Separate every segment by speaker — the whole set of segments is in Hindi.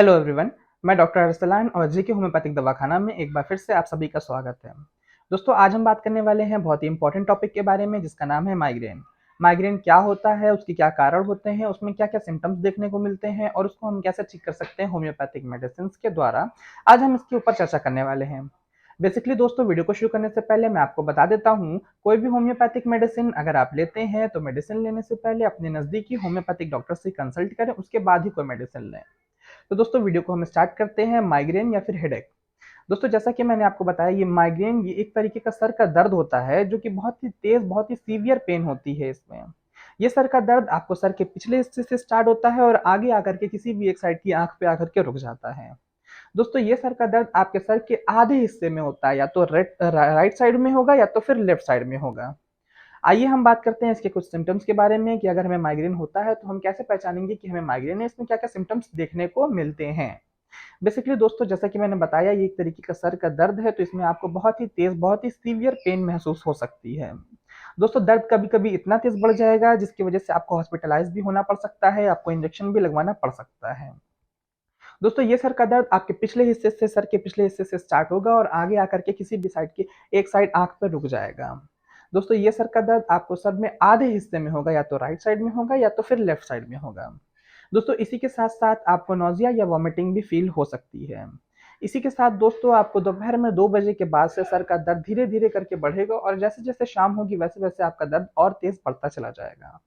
Speaker 1: Hello everyone. मैं डॉक्टर अरसलान और जीके होम्योपैथिक दवाखाना में एक बार फिर से आप सभी का स्वागत है। दोस्तों, आज हम बात करने वाले हैं बहुत ही इंपॉर्टेंट टॉपिक के बारे में, जिसका नाम है माइग्रेन। माइग्रेन क्या होता है, उसके क्या कारण होते हैं, उसमें क्या क्या सिम्टम्स देखने को मिलते हैं और उसको हम कैसे ठीक कर सकते हैं होम्योपैथिक मेडिसिन के द्वारा। आज हम इसके ऊपर चर्चा करने वाले हैं। बेसिकली दोस्तों, वीडियो को शुरू करने से पहले मैं आपको बता देता हूँ, कोई भी होम्योपैथिक मेडिसिन अगर आप लेते हैं तो मेडिसिन लेने से पहले अपने नज़दीकी होम्योपैथिक डॉक्टर से कंसल्ट करें, उसके बाद ही कोई मेडिसिन लें। तो दोस्तों, वीडियो को हम स्टार्ट करते हैं। माइग्रेन या फिर हेडेक। दोस्तों, जैसा कि मैंने आपको बताया, ये माइग्रेन ये एक तरीके का सर का दर्द होता है जो कि बहुत ही तेज, बहुत ही सीवियर पेन होती है इसमें। ये सर का दर्द आपको सर के पिछले हिस्से से स्टार्ट होता है और आगे आकर के किसी भी एक साइड की आंख पे आकर के रुक जाता है। दोस्तों, ये सर का दर्द आपके सर के आधे हिस्से में होता है, या तो राइट साइड में होगा या तो फिर लेफ्ट साइड में होगा। आइए हम बात करते हैं इसके कुछ सिम्टम्स के बारे में कि अगर हमें माइग्रेन होता है तो हम कैसे पहचानेंगे कि हमें माइग्रेन है, इसमें क्या क्या सिम्टम्स देखने को मिलते हैं। बेसिकली दोस्तों, जैसा कि मैंने बताया, ये एक तरीके का सर का दर्द है, तो इसमें आपको बहुत ही तेज, बहुत ही सीवियर पेन महसूस हो सकती है। दोस्तों, दर्द कभी कभी इतना तेज बढ़ जाएगा जिसकी वजह से आपको हॉस्पिटलाइज भी होना पड़ सकता है, आपको इंजेक्शन भी लगवाना पड़ सकता है। दोस्तों, ये सर का दर्द आपके पिछले हिस्से से, सर के पिछले हिस्से से स्टार्ट होगा और आगे आकर के किसी भी साइड की एक साइड आंख पर रुक जाएगा। दोस्तों, ये सर का दर्द आपको सर में आधे हिस्से में होगा, या तो राइट साइड में होगा या तो फिर लेफ्ट साइड में होगा। दोस्तों, इसी के साथ साथ आपको नोजिया या वॉमिटिंग भी फील हो सकती है। इसी के साथ दोस्तों, आपको दोपहर में 2 बजे के बाद से सर का दर्द धीरे धीरे करके बढ़ेगा और जैसे जैसे शाम होगी वैसे वैसे आपका दर्द और तेज बढ़ता चला जाएगा।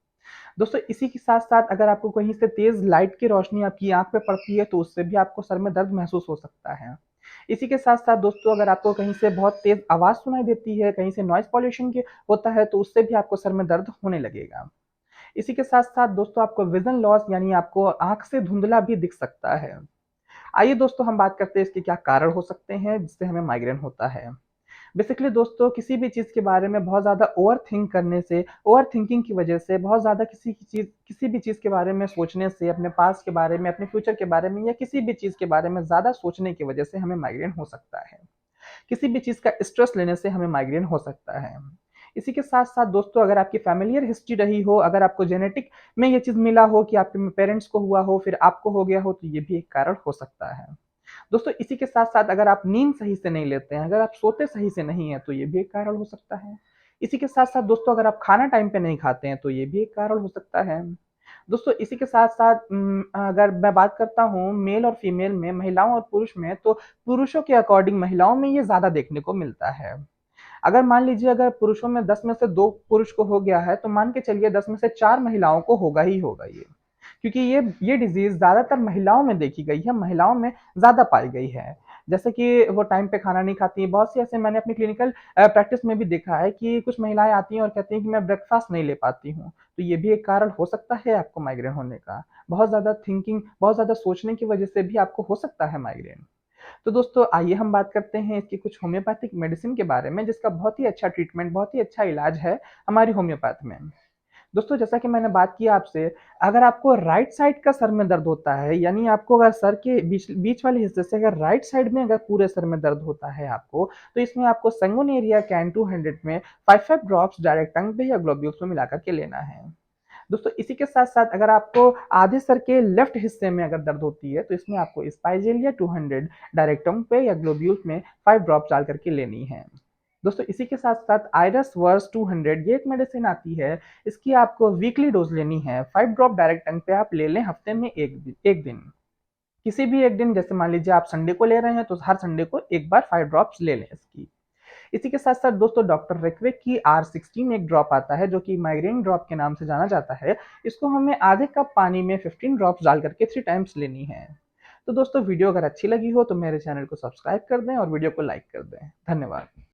Speaker 1: दोस्तों, इसी के साथ साथ अगर आपको कहीं से तेज लाइट की रोशनी आपकी आंख पे पड़ती है तो उससे भी आपको सर में दर्द महसूस हो सकता है। इसी के साथ साथ दोस्तों, अगर आपको कहीं से बहुत तेज आवाज सुनाई देती है, कहीं से नॉइज पॉल्यूशन के होता है, तो उससे भी आपको सर में दर्द होने लगेगा। इसी के साथ साथ दोस्तों, आपको विजन लॉस यानी आपको आंख से धुंधला भी दिख सकता है। आइए दोस्तों, हम बात करते हैं इसके क्या कारण हो सकते हैं जिससे हमें माइग्रेन होता है। बेसिकली दोस्तों, किसी भी चीज़ के बारे में बहुत ज़्यादा ओवरथिंक करने से, ओवरथिंकिंग की वजह से, बहुत ज़्यादा किसी भी चीज़ के बारे में सोचने से, अपने पास्ट के बारे में, अपने फ्यूचर के बारे में या किसी भी चीज़ के बारे में ज़्यादा सोचने की वजह से हमें माइग्रेन हो सकता है। किसी भी चीज़ का स्ट्रेस लेने से हमें माइग्रेन हो सकता है। इसी के साथ-साथ दोस्तों, अगर आपकी फ़ैमिलियल हिस्ट्री रही हो, अगर आपको जेनेटिक में ये चीज़ मिला हो कि आपके पेरेंट्स को हुआ हो, फिर आपको हो गया हो, तो ये भी एक कारण हो सकता है। दोस्तों, इसी के साथ-साथ अगर आप नींद सही से नहीं लेते हैं, अगर आप सोते सही से नहीं हैं, तो ये भी एक कारण हो सकता है। इसी के साथ-साथ दोस्तों, अगर आप खाना टाइम पे नहीं खाते हैं, तो ये भी एक कारण हो सकता है। दोस्तों, इसी के साथ-साथ अगर मैं बात करता हूँ मेल और फीमेल में, महिलाओं और पुरुष में, तो पुरुषों के अकॉर्डिंग महिलाओं में ये ज़्यादा देखने को मिलता है। अगर मान लीजिए, अगर पुरुषों में 10 में से 2 पुरुष को हो गया है, तो मान के चलिए 10 में से 4 महिलाओं को होगा ही होगा ये। क्योंकि ये डिज़ीज़ ज़्यादातर महिलाओं में देखी गई है, महिलाओं में ज़्यादा पाई गई है। जैसे कि वो टाइम पे खाना नहीं खाती हैं, बहुत सी ऐसे मैंने अपनी क्लिनिकल प्रैक्टिस में भी देखा है कि कुछ महिलाएँ आती हैं और कहती हैं कि मैं ब्रेकफ़ास्ट नहीं ले पाती हूँ। तो ये भी एक कारण हो सकता है आपको माइग्रेन होने का। बहुत ज़्यादा थिंकिंग, बहुत ज़्यादा सोचने की वजह से भी आपको हो सकता है माइग्रेन। तो दोस्तों, आइए हम बात करते हैं इसकी कुछ होम्योपैथिक मेडिसिन के बारे में, जिसका बहुत ही अच्छा ट्रीटमेंट, बहुत ही अच्छा इलाज है हमारी होम्योपैथ में। दोस्तों, जैसा कि मैंने बात की आपसे, अगर आपको राइट साइड का सर में दर्द होता है, यानी आपको अगर सर के बीच बीच वाले हिस्से से अगर राइट साइड में अगर पूरे सर में दर्द होता है आपको, तो इसमें आपको संगोनेरिया कैन 200 में 5-5 ड्रॉप्स डायरेक्ट टंग पे या ग्लोब्यूल्स में मिला कर के लेना है। दोस्तों, इसी के साथ-साथ अगर आपको आधे सर के लेफ्ट हिस्से में अगर दर्द होती है, तो इसमें आपको स्पाइजेलिया 200 डायरेक्ट टंग पे या ग्लोब्यूल्स में 5 ड्रॉप्स डाल करके लेनी है। दोस्तों, इसी के साथ-साथ आइरस वर्स 200 ये एक मेडिसिन आती है, इसकी आपको वीकली डोज़ लेनी है। 5 ड्रॉप डायरेक्ट टंग पे आप ले लें हफ्ते में 1 दिन। किसी भी एक दिन, जैसे मान लीजिए आप संडे को ले रहे हैं, तो हर संडे को एक बार 5 ड्रॉप्स ले लें इसकी। इसी के साथ-साथ दोस्तों, डॉक्टर रेकविक की R16 एक ड्रॉप आता है जो कि माइग्रेन ड्रॉप के नाम से जाना जाता है। इसको हमें आधे कप पानी में 15 ड्रॉप्स डाल करके 3 टाइम्स लेनी है। तो दोस्तों, वीडियो अगर अच्छी लगी हो तो मेरे चैनल को सब्सक्राइब कर दें और वीडियो को लाइक कर दें। धन्यवाद।